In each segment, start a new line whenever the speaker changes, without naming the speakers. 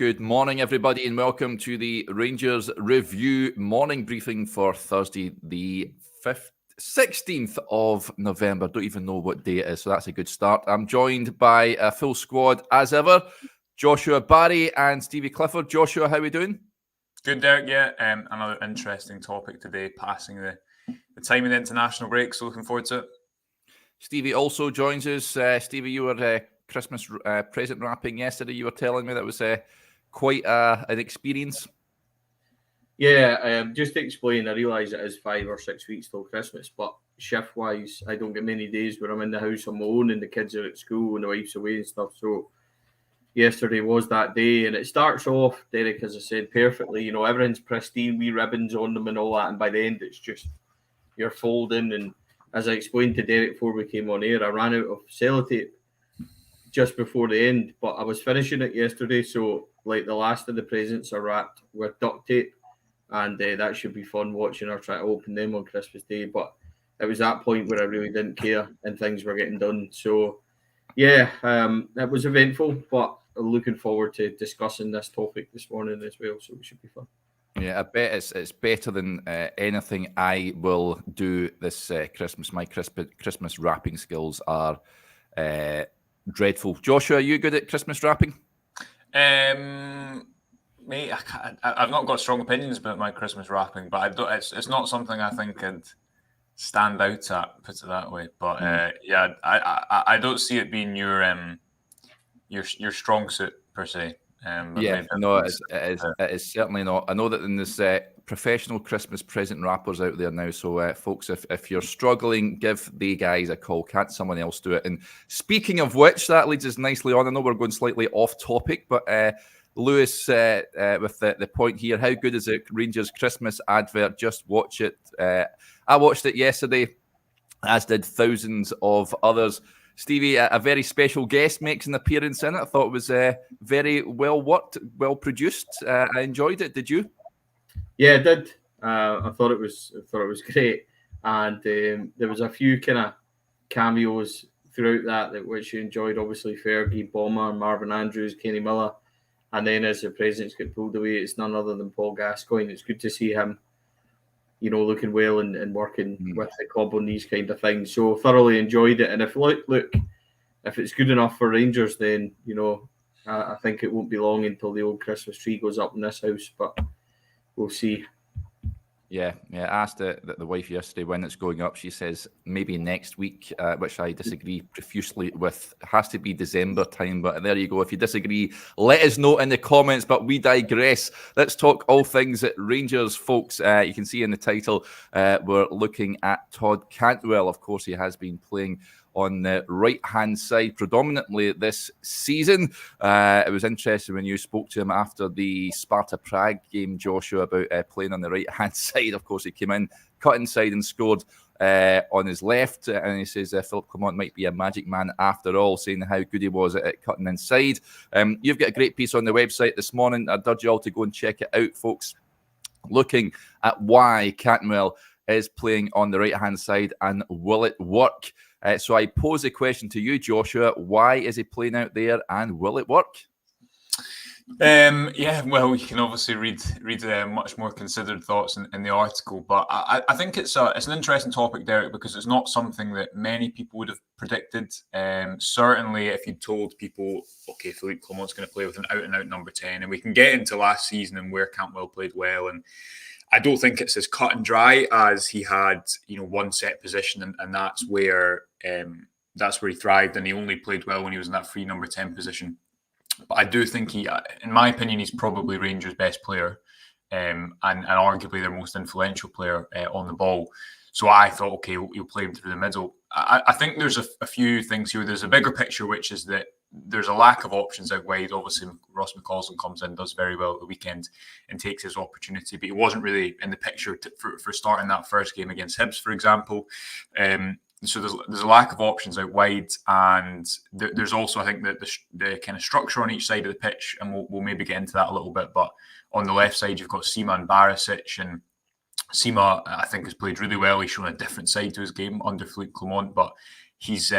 Good morning, everybody, and welcome to the Rangers Review morning briefing for Thursday, the 16th of November. Don't even know what day it is, so that's a good start. I'm joined by a full squad, as ever. Joshua Barry and Stevie Clifford. Joshua, how are we doing?
Good, Derek. Yeah, another interesting topic today, passing the time of the international break, so looking forward to it.
Stevie also joins us. Stevie, you were Christmas present wrapping yesterday. You were telling me that was quite an experience.
Yeah, just to explain, I realise it is 5 or 6 weeks till Christmas, but shift-wise, I don't get many days where I'm in the house on my own and the kids are at school and the wife's away and stuff. So yesterday was that day, and it starts off, Derek, as I said, perfectly. You know, everything's pristine, wee ribbons on them and all that, and by the end, it's just you're folding. And as I explained to Derek before we came on air, I ran out of sellotape just before the end, but I was finishing it yesterday, so like the last of the presents are wrapped with duct tape, and that should be fun watching her try to open them on Christmas Day. But it was that point where I really didn't care and things were getting done. So yeah, it was eventful, but looking forward to discussing this topic this morning as well, so it should be fun.
Yeah, I bet it's better than anything I will do this Christmas. My Christmas wrapping skills are dreadful. Joshua, are you good at Christmas wrapping?
Mate, I've not got strong opinions about my Christmas wrapping, but it's not something I think I'd stand out at, put it that way. But yeah, I don't see it being your strong suit per se.
Yeah, no, it is certainly not. I know that there's professional Christmas present wrappers out there now. So, folks, if you're struggling, give the guys a call. Can't someone else do it? And speaking of which, that leads us nicely on. I know we're going slightly off topic, but Lewis, with the point here, how good is it? Rangers Christmas advert. Just watch it. I watched it yesterday, as did thousands of others. Stevie, a very special guest makes an appearance in it. I thought it was very well worked, well produced. I enjoyed it. Did you?
Yeah, I did. I thought it was great, and there was a few kind of cameos throughout that which you enjoyed. Obviously, Fergie, Bomber, Marvin Andrews, Kenny Miller, and then as the presents get pulled away, it's none other than Paul Gascoigne. It's good to see him, you know, looking well and working with the club on these kind of things. So thoroughly enjoyed it. And if look, if it's good enough for Rangers, then, you know, I think it won't be long until the old Christmas tree goes up in this house, but we'll see.
Yeah. I asked the wife yesterday when it's going up. She says maybe next week, which I disagree profusely with. It has to be December time, but there you go. If you disagree, let us know in the comments, but we digress. Let's talk all things at Rangers, folks. You can see in the title, we're looking at Todd Cantwell. Of course, he has been playing on the right-hand side predominantly this season. It was interesting when you spoke to him after the Sparta Prague game, Joshua, about playing on the right-hand side. Of course, he came in, cut inside and scored on his left. And he says Philip Clement might be a magic man after all, saying how good he was at cutting inside. You've got a great piece on the website this morning. I'd urge you all to go and check it out, folks, looking at why Cantwell is playing on the right-hand side and will it work? So I pose a question to you, Joshua. Why is he playing out there and will it work?
Yeah, well, you can obviously read much more considered thoughts in the article, but I think it's an interesting topic, Derek, because it's not something that many people would have predicted. Certainly, if you'd told people, okay, Philippe Clement's going to play with an out-and-out number 10, and we can get into last season and where Cantwell played well, and I don't think it's as cut and dry as he had, you know, one set position, and that's where he thrived, and he only played well when he was in that free number 10 position. But I do think he, in my opinion, he's probably Rangers' best player, and arguably their most influential player on the ball. So I thought, okay, you'll play him through the middle. I think there's a few things here. There's a bigger picture, which is that there's a lack of options out wide. Obviously, Ross McCausland comes in, does very well at the weekend and takes his opportunity, but he wasn't really in the picture for starting that first game against Hibs, for example. So there's a lack of options out wide, and there's also, I think, that the kind of structure on each side of the pitch, and we'll maybe get into that a little bit, but on the left side, you've got Sima and Barisic, and Sima, I think, has played really well. He's shown a different side to his game under Philippe Clement, but he's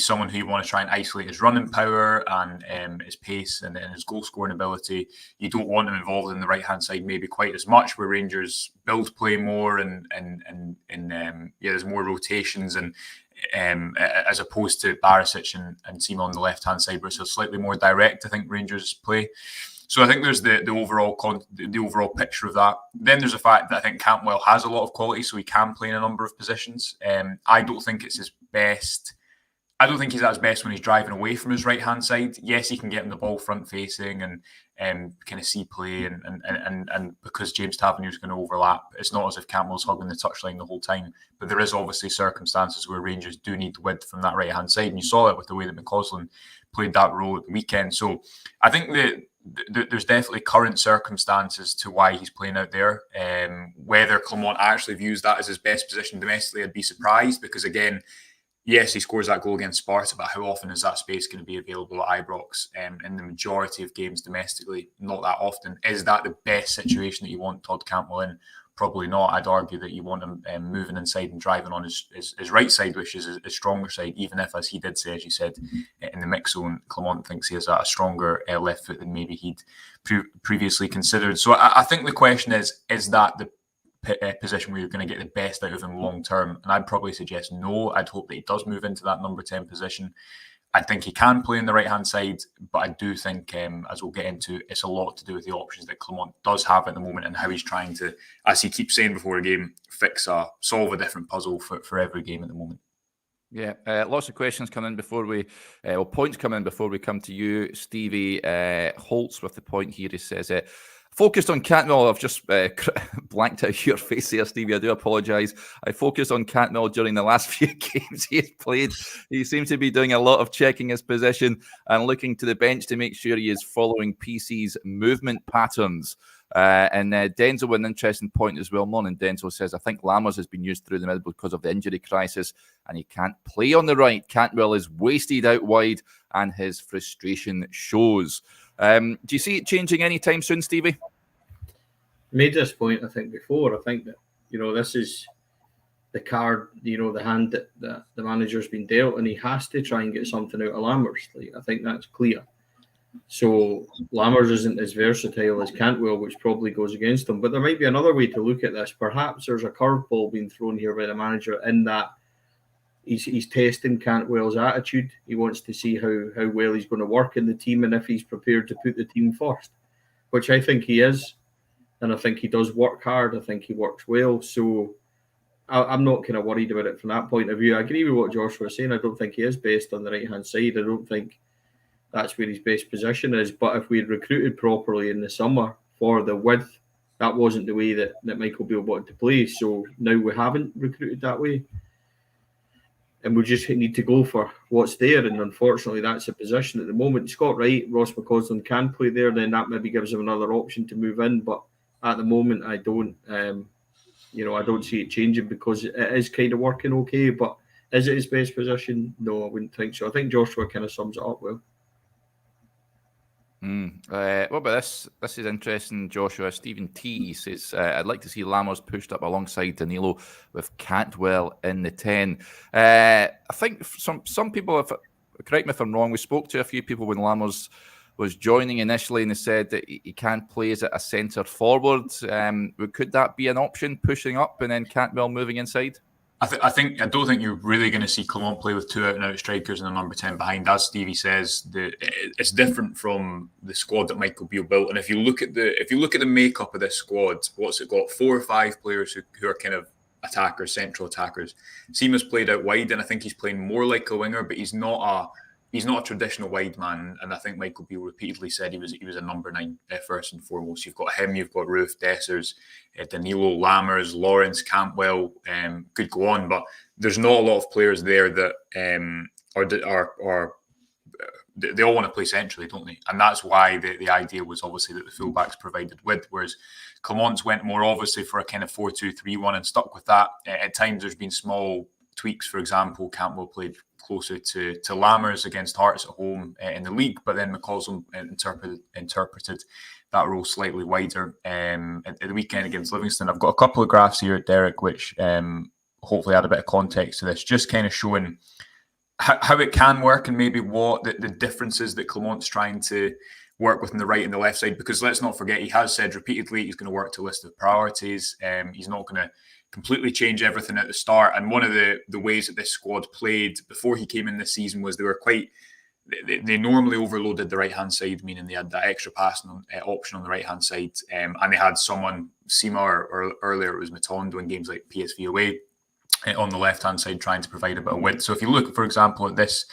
someone who you want to try and isolate his running power and his pace and his goal scoring ability. You don't want him involved in the right hand side maybe quite as much, where Rangers build play more and there's more rotations and as opposed to Barisic and Seema on the left hand side, where it's slightly more direct. I think Rangers play. So I think there's the overall picture of that. Then there's the fact that I think Cantwell has a lot of quality, so he can play in a number of positions. I don't think it's his best. I don't think he's at his best when he's driving away from his right hand side. Yes, he can get him the ball front facing and kind of see play and because James Tavernier's going to overlap, it's not as if Cantwell's hugging the touchline the whole time. But there is obviously circumstances where Rangers do need the width from that right hand side, and you saw it with the way that McCausland played that role at the weekend. So I think that there's definitely current circumstances to why he's playing out there. Whether Clement actually views that as his best position domestically, I'd be surprised, because again, yes, he scores that goal against Sparta, but how often is that space going to be available at Ibrox? In the majority of games domestically, not that often. Is that the best situation that you want Todd Cantwell in? Probably not. I'd argue that you want him moving inside and driving on his right side, which is his stronger side, even if, as he did say, as you said, in the mix zone, Clement thinks he has a stronger left foot than maybe he'd previously considered. So I think the question is that the position where you're going to get the best out of him long term? And I'd probably suggest no. I'd hope that he does move into that number 10 position. I think he can play on the right-hand side, but I do think, as we'll get into, it's a lot to do with the options that Clement does have at the moment and how he's trying to, as he keeps saying before a game, solve a different puzzle for every game at the moment.
Yeah, lots of questions come in before we, points come in before we come to you, Stevie Holtz, with the point here. He says, focused on Cantwell. I've just blanked out your face here, Stevie. I do apologise. I focused on Cantwell during the last few games he has played. He seems to be doing a lot of checking his position and looking to the bench to make sure he is following PC's movement patterns. And Denzel with an interesting point as well. Morning, Denzel says, I think Lammers has been used through the middle because of the injury crisis and he can't play on the right. Cantwell is wasted out wide and his frustration shows. Do you see it changing anytime soon, Stevie?
Made this point, I think, before. I think that, this is the card, the hand that the manager's been dealt, and he has to try and get something out of Lammers. I think that's clear. So Lammers isn't as versatile as Cantwell, which probably goes against him. But there might be another way to look at this. Perhaps there's a curveball being thrown here by the manager in that he's testing Cantwell's attitude. He wants to see how well he's going to work in the team and if he's prepared to put the team first, which I think he is. And I think he does work hard. I think he works well. So I'm not kind of worried about it from that point of view. I agree with what Joshua was saying. I don't think he is best on the right-hand side. I don't think that's where his best position is. But if we had recruited properly in the summer for the width, that wasn't the way that Michael Beale wanted to play. So now we haven't recruited that way. And we just need to go for what's there. And unfortunately, that's a position at the moment. Scott Wright, Ross McCausland can play there. Then that maybe gives him another option to move in. But at the moment, I don't. I don't see it changing because it is kind of working okay. But is it his best position? No, I wouldn't think so. I think Joshua kind of sums it up well.
What about this? This is interesting, Joshua. Stephen T says, I'd like to see Lammers pushed up alongside Danilo with Cantwell in the 10. I think some people have, correct me if I'm wrong, we spoke to a few people when Lammers was joining initially and they said that he can't play as a centre forward. Could that be an option, pushing up and then Cantwell moving inside?
I don't think you're really going to see Clement play with two out-and-out strikers and a number 10 behind. As Stevie says, it's different from the squad that Michael Beale built. And if you look at the makeup of this squad, what's it got? 4 or 5 players who are kind of attackers, central attackers. Seema's played out wide, and I think he's playing more like a winger, but he's not a traditional wide man. And I think Michael Beale repeatedly said he was a number 9 first and foremost. You've got him, you've got Roof, Dessers, Danilo, Lammers, Lawrence, Cantwell, could go on, but there's not a lot of players there that they all want to play centrally, don't they? And that's why the idea was obviously that the fullbacks provided width, whereas Clement's went more obviously for a kind of 4-2-3-1 and stuck with that. At times there's been small tweaks. For example, Cantwell played closer to Lammers against Hearts at home in the league, but then McCausland interpreted that role slightly wider at the weekend against Livingston. I've got a couple of graphs here, Derek, which hopefully add a bit of context to this, just kind of showing how it can work and maybe what the differences that Clement's trying to work with on the right and the left side, because let's not forget he has said repeatedly he's going to work to a list of priorities. He's not going to completely change everything at the start. And one of the ways that this squad played before he came in this season was they normally overloaded the right-hand side, meaning they had that extra passing option on the right-hand side. And they had someone, Sima, or earlier it was Matondo in games like PSV away, on the left-hand side trying to provide a bit of width. So if you look, for example, at this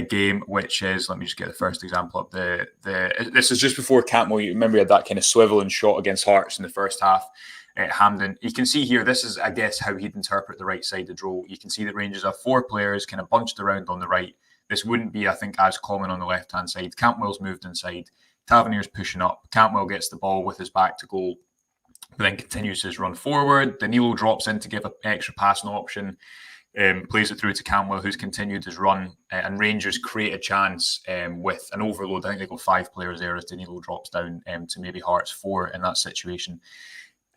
game, which is, let me just get the first example up. This is just before Cantwell. You remember he had that kind of swivel and shot against Hearts in the first half. Hampden. You can see here, this is, I guess, how he'd interpret the right-sided role. You can see that Rangers have 4 players kind of bunched around on the right. This wouldn't be, I think, as common on the left-hand side. Cantwell's moved inside. Tavernier's pushing up. Cantwell gets the ball with his back to goal, but then continues his run forward. Danilo drops in to give an extra passing option, plays it through to Cantwell, who's continued his run, and Rangers create a chance with an overload. I think they got 5 players there as Danilo drops down to maybe Hearts 4 in that situation.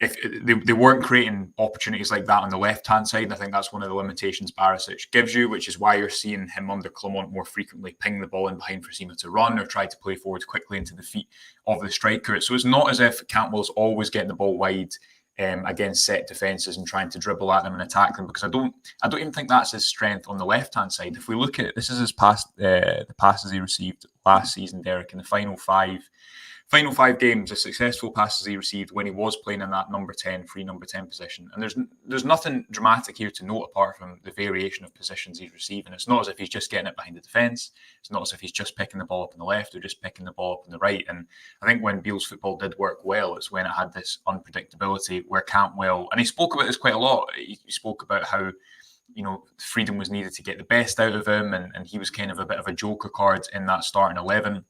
If they weren't creating opportunities like that on the left-hand side, I think that's one of the limitations Barisic gives you, which is why you're seeing him under Clement more frequently ping the ball in behind for Sima to run or try to play forward quickly into the feet of the striker. So it's not as if Cantwell's always getting the ball wide against set defences and trying to dribble at them and attack them, because I don't even think that's his strength on the left-hand side. If we look at this, is his the passes he received last season, Derek, in the final five games, the successful passes he received when he was playing in that number 10 position. And there's nothing dramatic here to note apart from the variation of positions he's receiving. It's not as if he's just getting it behind the defence. It's not as if he's just picking the ball up on the left or just picking the ball up on the right. And I think when Beale's football did work well, it's when it had this unpredictability where Cantwell, and he spoke about this quite a lot, he spoke about how, you know, freedom was needed to get the best out of him, and he was kind of a bit of a joker card in that starting 11.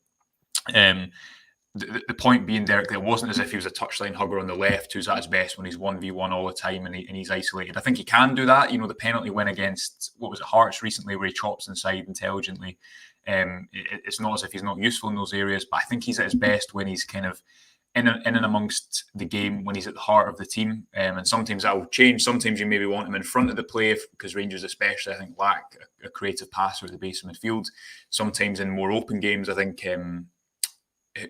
The point being, Derek, that it wasn't as if he was a touchline hugger on the left who's at his best when he's 1v1 all the time and he's isolated. I think he can do that. You know, the penalty win against, what was it, Hearts recently, where he chops inside intelligently. It's not as if he's not useful in those areas, but I think he's at his best when he's kind of in and amongst the game, when he's at the heart of the team. And sometimes that will change. Sometimes you maybe want him in front of the play, because Rangers especially, I think, lack a creative passer at the base of midfield. Sometimes in more open games, I think...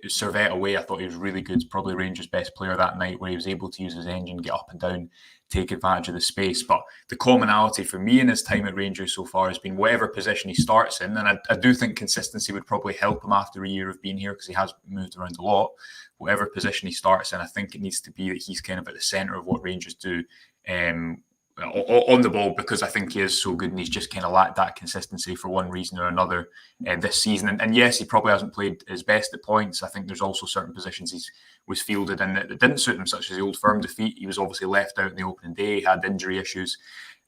Servette away, I thought he was really good, probably Rangers' best player that night, where he was able to use his engine, get up and down, take advantage of the space. But the commonality for me in his time at Rangers so far has been whatever position he starts in, and I do think consistency would probably help him after a year of being here, because he has moved around a lot. Whatever position he starts in, I think it needs to be that he's kind of at the centre of what Rangers do on the ball, because I think he is so good and he's just kind of lacked that consistency for one reason or another this season. And yes, he probably hasn't played his best at points. I think there's also certain positions he was fielded in that didn't suit him, such as the Old Firm defeat. He was obviously left out in the opening day, he had injury issues.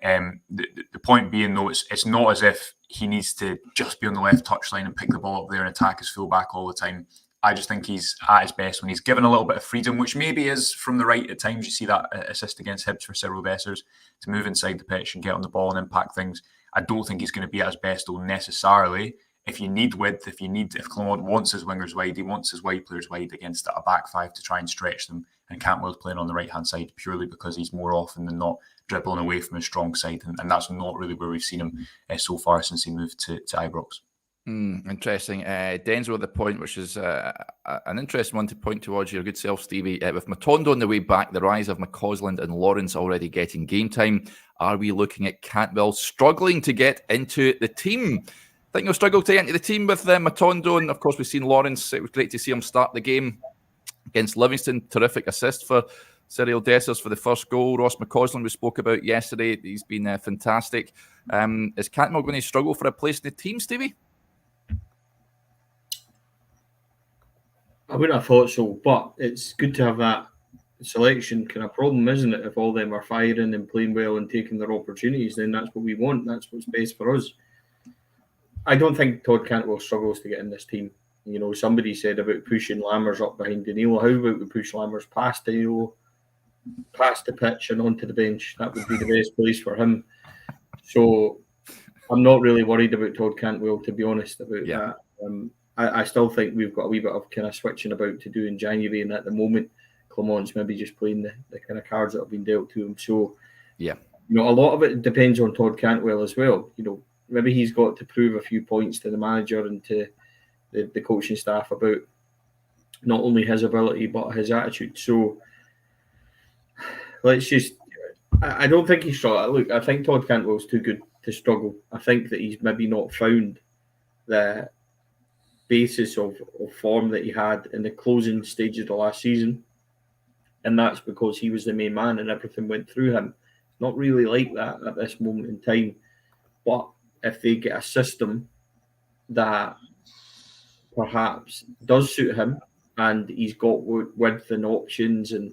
The point being, though, it's not as if he needs to just be on the left touchline and pick the ball up there and attack his fullback all the time. I just think he's at his best when he's given a little bit of freedom, which maybe is from the right at times. You see that assist against Hibs for Cyril Dessers to move inside the pitch and get on the ball and impact things. I don't think he's going to be at his best, though, necessarily. If you need width, if Clement wants his wingers wide, he wants his wide players wide against a back five to try and stretch them. And Cantwell's playing on the right-hand side purely because he's more often than not dribbling away from his strong side. And that's not really where we've seen him so far since he moved to Ibrox.
Interesting. Denzel at the point, which is an interesting one to point towards your good self, Stevie. With Matondo on the way back, the rise of McCausland and Lawrence already getting game time, are we looking at Cantwell struggling to get into the team? I think he'll struggle to get into the team with Matondo, and of course we've seen Lawrence. It was great to see him start the game against Livingston. Terrific assist for Cyril Dessers for the first goal. Ross McCausland we spoke about yesterday. He's been fantastic. Is Cantwell going to struggle for a place in the team, Stevie?
I wouldn't have thought so, but it's good to have that selection kind of problem, isn't it? If all them are firing and playing well and taking their opportunities, then that's what we want. That's what's best for us. I don't think Todd Cantwell struggles to get in this team. You know, somebody said about pushing Lammers up behind Danilo. How about we push Lammers past Danilo, past the pitch and onto the bench? That would be the best place for him. So I'm not really worried about Todd Cantwell, to be honest, about that. I still think we've got a wee bit of kind of switching about to do in January, and at the moment, Clement's maybe just playing the kind of cards that have been dealt to him. So, you know, a lot of it depends on Todd Cantwell as well. You know, maybe he's got to prove a few points to the manager and to the coaching staff about not only his ability but his attitude. So let's just. I don't think he's struggled. Look, I think Todd Cantwell's too good to struggle. I think that he's maybe not found the basis of form that he had in the closing stage of the last season. And that's because he was the main man and everything went through him. Not really like that at this moment in time. But if they get a system that perhaps does suit him and he's got width and options and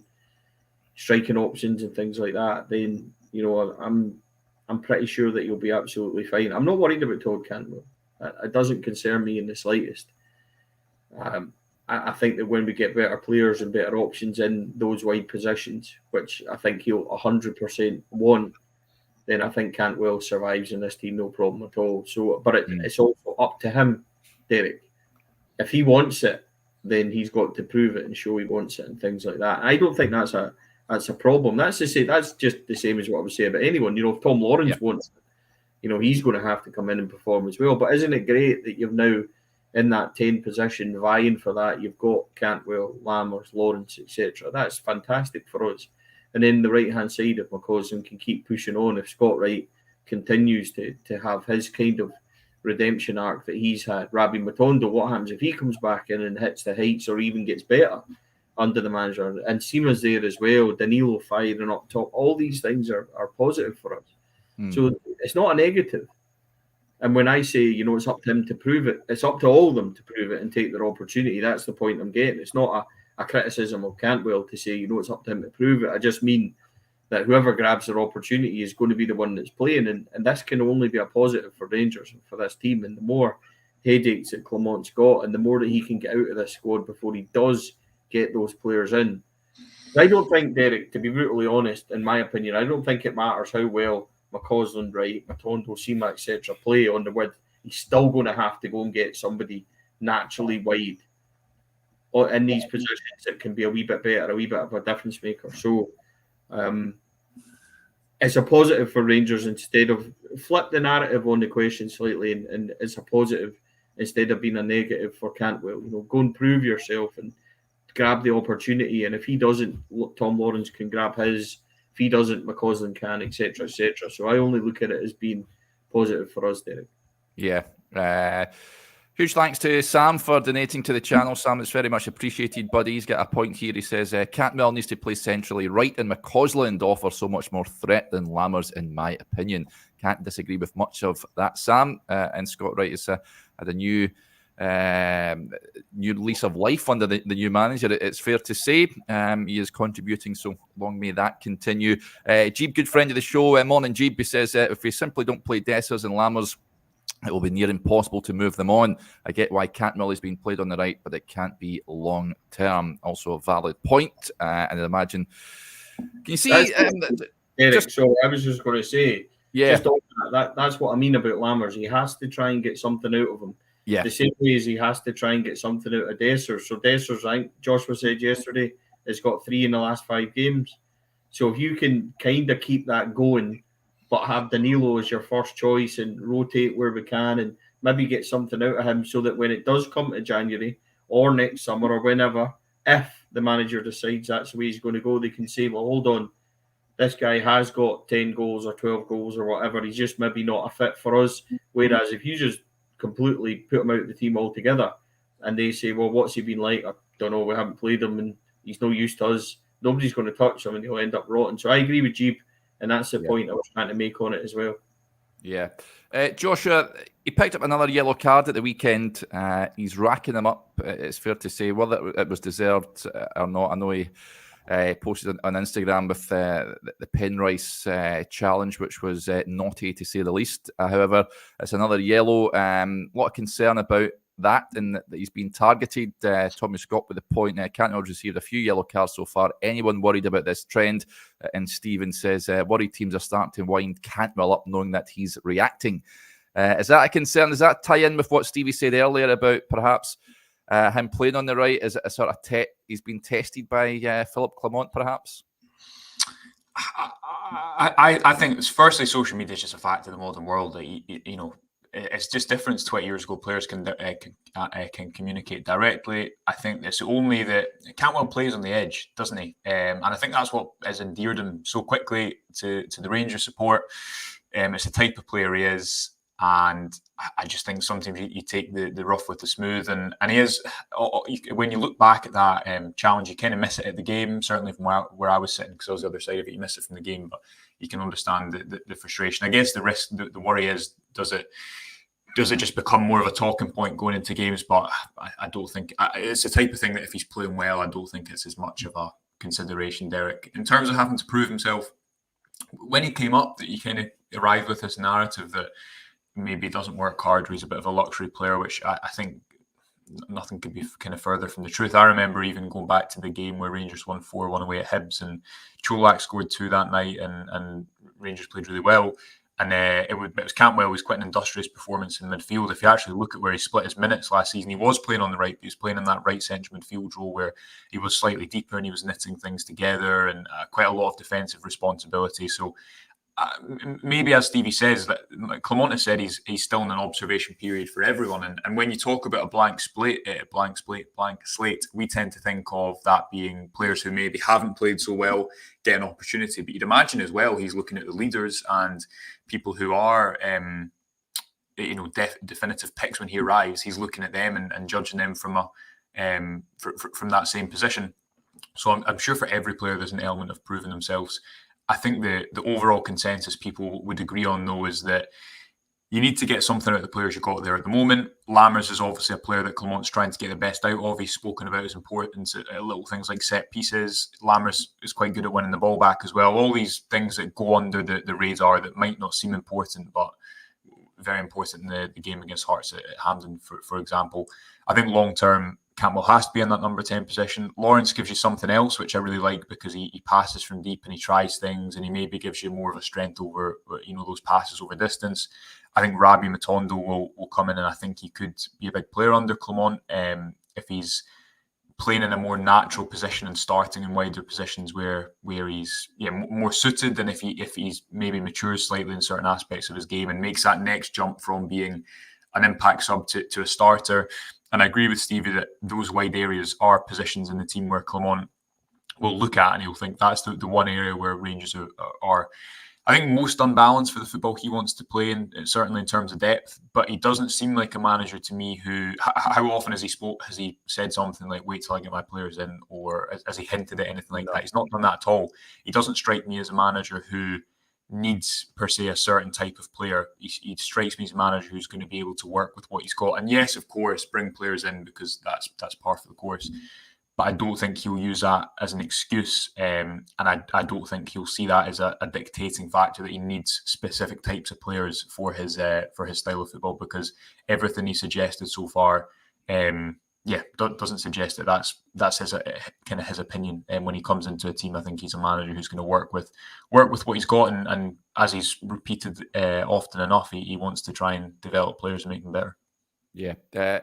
striking options and things like that, then, you know, I'm pretty sure that he'll be absolutely fine. I'm not worried about Todd Cantwell. It doesn't concern me in the slightest. I think that when we get better players and better options in those wide positions, which I think he'll 100% want, then I think Cantwell survives in this team, no problem at all. So, but it's also up to him, Derek. If he wants it, then he's got to prove it and show he wants it and things like that. I don't think that's a problem. That's just the same as what I would say about anyone. You know, if Tom Lawrence wants it, you know, he's going to have to come in and perform as well. But isn't it great that you've now in that 10 position vying for that? You've got Cantwell, Lammers, Lawrence, etc. That's fantastic for us. And then the right-hand side of McCausland can keep pushing on. If Scott Wright continues to have his kind of redemption arc that he's had, Rabbi Matondo, what happens if he comes back in and hits the heights or even gets better under the manager? And Seema's there as well, Danilo firing up top. All these things are positive for us. So it's not a negative. And when I say, you know, it's up to him to prove it, it's up to all of them to prove it and take their opportunity. That's the point I'm getting. It's not a criticism of Cantwell to say, you know, it's up to him to prove it. I just mean that whoever grabs their opportunity is going to be the one that's playing. And this can only be a positive for Rangers and for this team. And the more headaches that Clement's got and the more that he can get out of this squad before he does get those players in. I don't think, Derek, to be brutally honest, in my opinion, I don't think it matters how well McCausland, Wright, Matondo, Seema, etc. play on the width. He's still going to have to go and get somebody naturally wide in these positions that can be a wee bit better, a wee bit of a difference maker. So it's a positive for Rangers instead of flip the narrative on the question slightly, and it's a positive instead of being a negative for Cantwell. You know, go and prove yourself and grab the opportunity. And if he doesn't, Tom Lawrence can grab his. If he doesn't, McCausland can, etc., etc. So I only look at it as being positive for us, Derek.
Yeah. Huge thanks to Sam for donating to the channel. Sam, it's very much appreciated, buddy. He's got a point here. He says, Cantwell needs to play centrally. Wright and McCausland offer so much more threat than Lammers, in my opinion. Can't disagree with much of that, Sam. And Scott Wright has had a new lease of life under the new manager, it's fair to say. He is contributing, so long may that continue. Jeeb, good friend of the show, morning Jeeb, he says, if we simply don't play Dessers and Lammers, it will be near impossible to move them on. I get why Cantwell is being played on the right, but it can't be long term. Also a valid point. And I imagine, can you see?
Eric, so I was just going to say,
yeah,
that's what I mean about Lammers. He has to try and get something out of him.
Yeah.
The same way as he has to try and get something out of Dessers. So Dessers, I think Joshua said yesterday, has got 3 in the last 5 games. So if you can kind of keep that going, but have Danilo as your first choice and rotate where we can and maybe get something out of him so that when it does come to January or next summer or whenever, if the manager decides that's the way he's going to go, they can say, well, hold on, this guy has got 10 goals or 12 goals or whatever. He's just maybe not a fit for us. Whereas if you just completely put him out of the team altogether and they say, well, what's he been like? I don't know. We haven't played him and he's no use to us. Nobody's going to touch him and he'll end up rotting. So I agree with Jeep. And that's the point I was trying to make on it as well.
Yeah. Joshua, he picked up another yellow card at the weekend. He's racking them up, it's fair to say. Whether it was deserved or not, I know he posted on Instagram with the Penrice challenge, which was naughty to say the least. However, it's another yellow. A lot of concern about that and that he's been targeted. Tommy Scott with the point. Cantwell received a few yellow cards so far. Anyone worried about this trend? And Stephen says, worried teams are starting to wind Cantwell up knowing that he's reacting. Is that a concern? Does that tie in with what Stevie said earlier about perhaps him playing on the right? Is it a sort of he's been tested by Philip Clement perhaps?
I think it's firstly social media is just a fact of the modern world that you know it's just different. 20 years ago, players can communicate directly. I think it's only that Cantwell plays on the edge, doesn't he? And I think that's what has endeared him so quickly to the Rangers support. It's the type of player he is. And I just think sometimes you take the rough with the smooth, and he is. When you look back at that challenge, you kind of miss it at the game. Certainly from where I was sitting, because I was the other side of it, you miss it from the game. But you can understand the frustration. I guess the risk, the worry is, does it just become more of a talking point going into games? But I don't think it's the type of thing that if he's playing well, I don't think it's as much of a consideration, Derek. In terms of having to prove himself, when he came up, that you kind of arrived with this narrative that maybe doesn't work hard, or he's a bit of a luxury player, which I think nothing could be kind of further from the truth. I remember even going back to the game where Rangers won 4-1 away at Hibs, and Cholak scored 2 that night, and Rangers played really well. And it was Cantwell was quite an industrious performance in midfield. If you actually look at where he split his minutes last season, he was playing on the right. He was playing in that right central midfield role where he was slightly deeper and he was knitting things together, and quite a lot of defensive responsibility. So maybe, as Stevie says, that Clement has said he's still in an observation period for everyone. And when you talk about a blank slate, we tend to think of that being players who maybe haven't played so well get an opportunity. But you'd imagine as well he's looking at the leaders and people who are definitive picks when he arrives. He's looking at them and judging them from from that same position. So I'm sure for every player there's an element of proving themselves. I think the overall consensus people would agree on, though, is that you need to get something out of the players you've got there at the moment. Lammers is obviously a player that Clement's trying to get the best out of. He's spoken about his importance at little things like set pieces. Lammers is quite good at winning the ball back as well. All these things that go under the radar that might not seem important, but very important in the game against Hearts at Hampden, for example. I think long-term, Campbell has to be in that number 10 position. Lawrence gives you something else, which I really like, because he passes from deep and he tries things, and he maybe gives you more of a strength over, those passes over distance. I think Rabi Matondo will come in, and I think he could be a big player under Clement if he's playing in a more natural position and starting in wider positions where he's more suited than if he's maybe matures slightly in certain aspects of his game and makes that next jump from being an impact sub to a starter. And I agree with Stevie that those wide areas are positions in the team where Clement will look at and he'll think that's the one area where Rangers are, I think, most unbalanced for the football he wants to play, and certainly in terms of depth. But he doesn't seem like a manager to me who, how often has he said something like, wait till I get my players in, or has he hinted at anything like that? He's not done that at all. He doesn't strike me as a manager who needs per se a certain type of player. He strikes me as a manager who's going to be able to work with what he's got. And yes, of course, bring players in because that's part of the course. But I don't think he'll use that as an excuse, and I don't think he'll see that as a dictating factor that he needs specific types of players for his style of football, because everything he suggested so far, doesn't suggest that that's his kind of his opinion. And when he comes into a team, I think he's a manager who's going to work with what he's got, and as he's repeated often enough, he wants to try and develop players and make them better.
Yeah.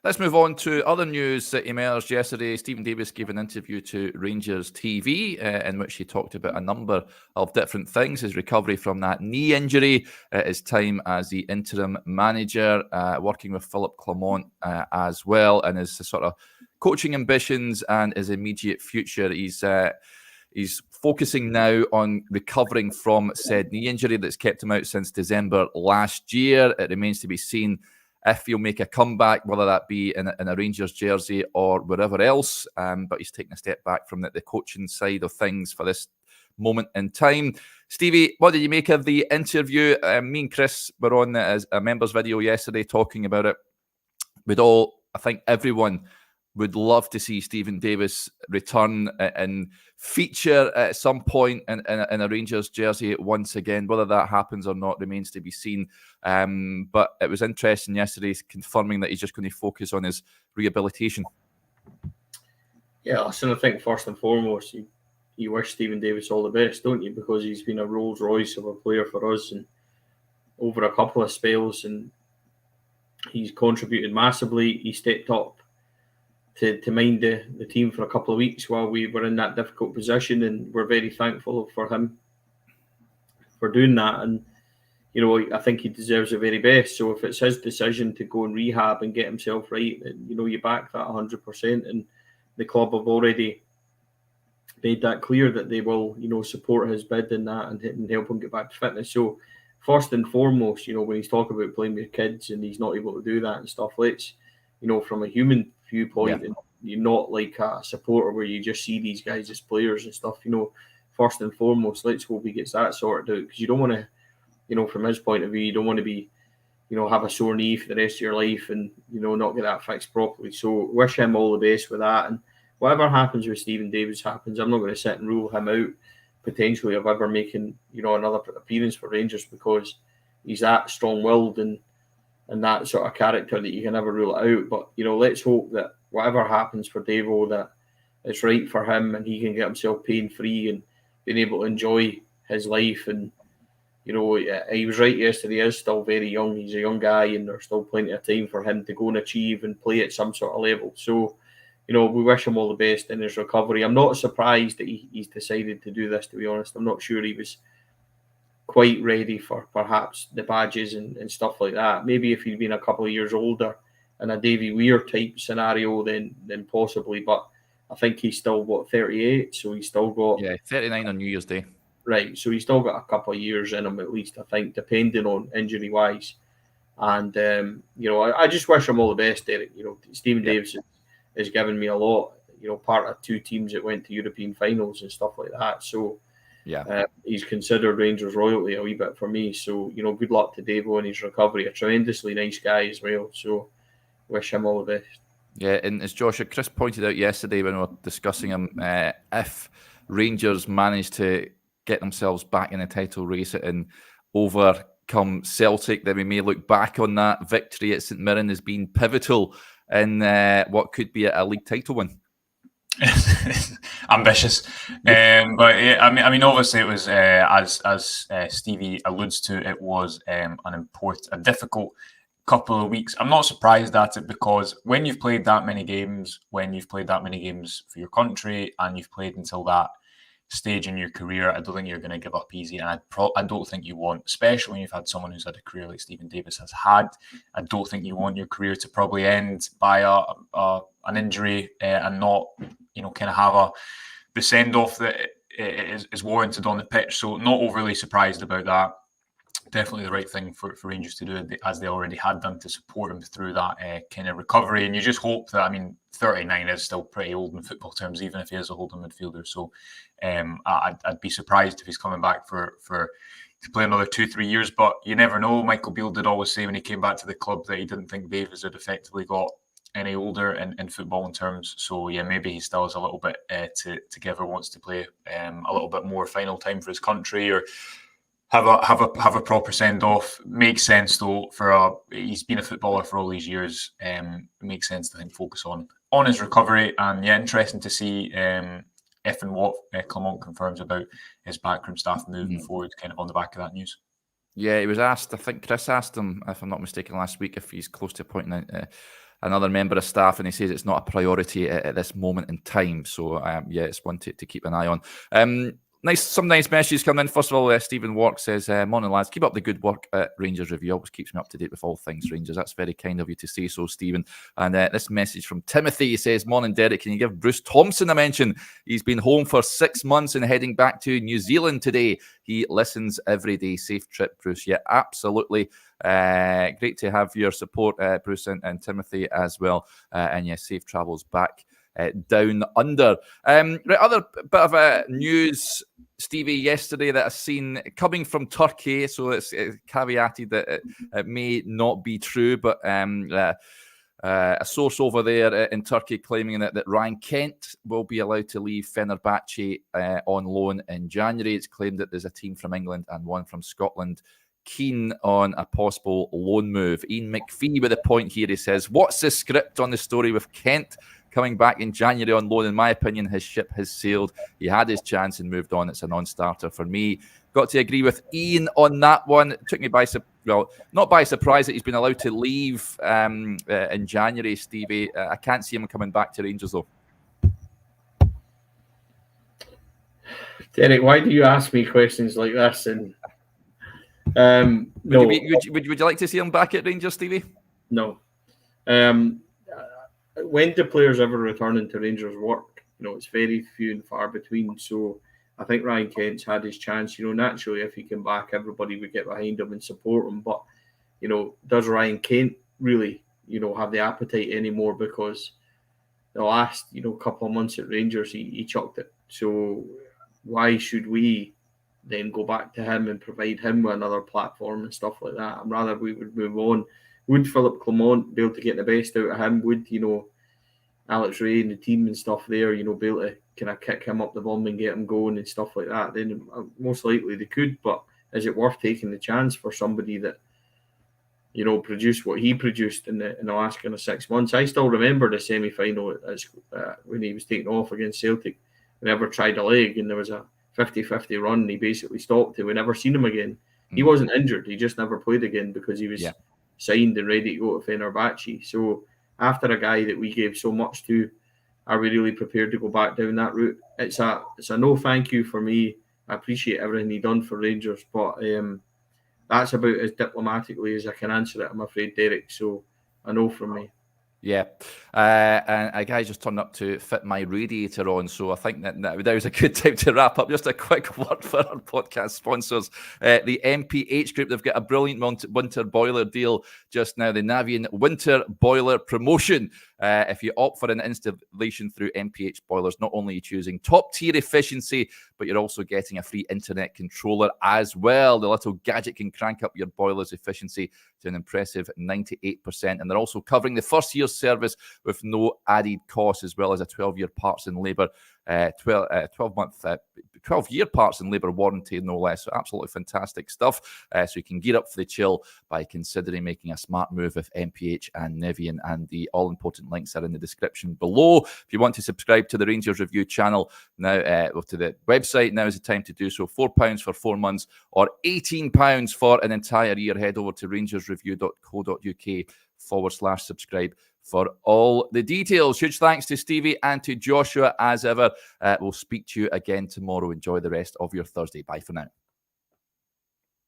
Let's move on to other news that emerged yesterday. Stephen Davis gave an interview to Rangers TV in which he talked about a number of different things. His recovery from that knee injury, his time as the interim manager, working with Philippe Clement as well, and his sort of coaching ambitions and his immediate future. He's focusing now on recovering from said knee injury that's kept him out since December last year. It remains to be seen if he'll make a comeback, whether that be in a Rangers jersey or wherever else. But he's taking a step back from the coaching side of things for this moment in time. Stevie, what did you make of the interview? Me and Chris were on as a members video yesterday talking about it. I think everyone would love to see Stephen Davis return and feature at some point in a Rangers jersey once again. Whether that happens or not remains to be seen. But it was interesting yesterday, confirming that he's just going to focus on his rehabilitation.
Yeah, listen, I think first and foremost, you wish Stephen Davis all the best, don't you? Because he's been a Rolls Royce of a player for us, and over a couple of spells, and he's contributed massively. He stepped up to mind the team for a couple of weeks while we were in that difficult position, and we're very thankful for him for doing that. And I think he deserves the very best. So if it's his decision to go and rehab and get himself right, then, you back that 100%. And the club have already made that clear that they will, support his bid in that and help him get back to fitness. So first and foremost, when he's talking about playing with kids and he's not able to do that and stuff, let's, from a human viewpoint, and you're not like a supporter where you just see these guys as players and stuff, first and foremost, let's hope he gets that sorted out, because you don't want to, from his point of view, you don't want to be, have a sore knee for the rest of your life and, not get that fixed properly. So wish him all the best with that. And whatever happens with Stephen Davis happens. I'm not going to sit and rule him out potentially of ever making, another appearance for Rangers, because he's that strong-willed and that sort of character that you can never rule it out. But, let's hope that whatever happens for Davo, that it's right for him and he can get himself pain-free and being able to enjoy his life. And, he was right yesterday, he is still very young. He's a young guy and there's still plenty of time for him to go and achieve and play at some sort of level. So, we wish him all the best in his recovery. I'm not surprised that he's decided to do this, to be honest. I'm not sure he was quite ready for perhaps the badges and stuff like that. Maybe if he'd been a couple of years older in a Davy Weir type scenario, then possibly. But I think he's still, 38? So he's still got...
Yeah, 39 on New Year's Day.
Right, so he's still got a couple of years in him at least, I think, depending on injury-wise. And, I just wish him all the best, Derek. Stephen Davis has given me a lot, part of two teams that went to European finals and stuff like that. So, he's considered Rangers royalty a wee bit for me. So, good luck to Davo in his recovery. A tremendously nice guy as well. So, wish him all the best.
Yeah, and as Chris pointed out yesterday when we were discussing him, if Rangers managed to get themselves back in the title race and overcome Celtic, then we may look back on that victory at St Mirren as being pivotal in what could be a league title win.
Ambitious, but yeah, I mean, obviously it was as Stevie alludes to, it was a difficult couple of weeks. I'm not surprised at it, because when you've played that many games, for your country, and you've played until that stage in your career, I don't think you're going to give up easy, and I don't think you want, especially when you've had someone who's had a career like Stephen Davis has had. I don't think you want your career to probably end by an injury and not, kind of have the send off that is warranted on the pitch. So not overly surprised about that. Definitely the right thing for Rangers to do, as they already had done, to support him through that kind of recovery. And you just hope that, 39 is still pretty old in football terms, even if he is a holding midfielder. So I'd be surprised if he's coming back to play another 2-3 years, but you never know. Michael Beale did always say when he came back to the club that he didn't think Davis had effectively got any older in football in terms. So yeah, maybe he still has a little bit to give, or wants to play a little bit more final time for his country, or have a proper send off. Makes sense though. He's been a footballer for all these years. It makes sense to focus on his recovery. And yeah, interesting to see if and what Clement confirms about his backroom staff moving forward, kind of on the back of that news.
Yeah, he was asked. I think Chris asked him, if I'm not mistaken, last week if he's close to appointing another member of staff, and he says it's not a priority at this moment in time. So it's one to keep an eye on. Some nice messages coming in. First of all, Stephen Wark says, morning lads, keep up the good work at Rangers Review. Always keeps me up to date with all things Rangers. That's very kind of you to say so, Stephen. And this message from Timothy, he says, morning Derek, can you give Bruce Thompson a mention? He's been home for 6 months and heading back to New Zealand today. He listens every day. Safe trip, Bruce. Yeah, absolutely. Great to have your support, Bruce and Timothy as well. And yeah, safe travels back down under. Other bit of news, Stevie, yesterday that I've seen coming from Turkey, so it's caveated that it may not be true, but a source over there in Turkey claiming that Ryan Kent will be allowed to leave Fenerbahce on loan in January. It's claimed that there's a team from England and one from Scotland keen on a possible loan move. Ian McPhee with a point here. He says, what's the script on the story with Kent coming back in January on loan? In my opinion, his ship has sailed. He had his chance and moved on. It's a non-starter for me. Got to agree with Ian on that one. It took me not by surprise that he's been allowed to leave in January, Stevie. I can't see him coming back to Rangers, though.
Derek, why do you ask me questions like this? And No.
Would you like to see him back at Rangers, Stevie?
No. When do players ever return into Rangers work? It's very few and far between. So I think Ryan Kent's had his chance. Naturally, if he came back, everybody would get behind him and support him. But, does Ryan Kent really, have the appetite anymore? Because the last, couple of months at Rangers, he chucked it. So why should we then go back to him and provide him with another platform and stuff like that? I'd rather we would move on. Would Philip Clement be able to get the best out of him? Would, Alex Ray and the team and stuff there, be able to kind of kick him up the bum and get him going and stuff like that? Then most likely they could, but is it worth taking the chance for somebody that, produced what he produced in the last kind of 6 months? I still remember the semi-final when he was taken off against Celtic. We never tried a leg and there was a 50-50 run and he basically stopped it. We never seen him again. He wasn't injured. He just never played again because he was signed and ready to go to Fenerbahce. So after a guy that we gave so much to, are we really prepared to go back down that route? It's a no thank you for me. I appreciate everything he done for Rangers, but that's about as diplomatically as I can answer it, I'm afraid, Derek. So a no from me.
Yeah, and a guy just turned up to fit my radiator on, so I think that was a good time to wrap up. Just a quick word for our podcast sponsors. The MPH Group, they've got a brilliant winter boiler deal just now, the Navian Winter Boiler Promotion. If you opt for an installation through MPH Boilers, not only are you choosing top-tier efficiency, but you're also getting a free internet controller as well. The little gadget can crank up your boiler's efficiency to an impressive 98%, and they're also covering the first year's service with no added cost, as well as a 12-year parts and labour 12-year parts and labour warranty, no less. So absolutely fantastic stuff. So you can gear up for the chill by considering making a smart move with MPH and Nevian, and the all-important links are in the description below. If you want to subscribe to the Rangers Review channel now, or to the website, now is the time to do so. £4 for 4 months or £18 for an entire year. Head over to rangersreview.co.uk/subscribe for all the details. Huge thanks to Stevie and to Joshua as ever. We'll speak to you again tomorrow. Enjoy the rest of your Thursday. Bye for now.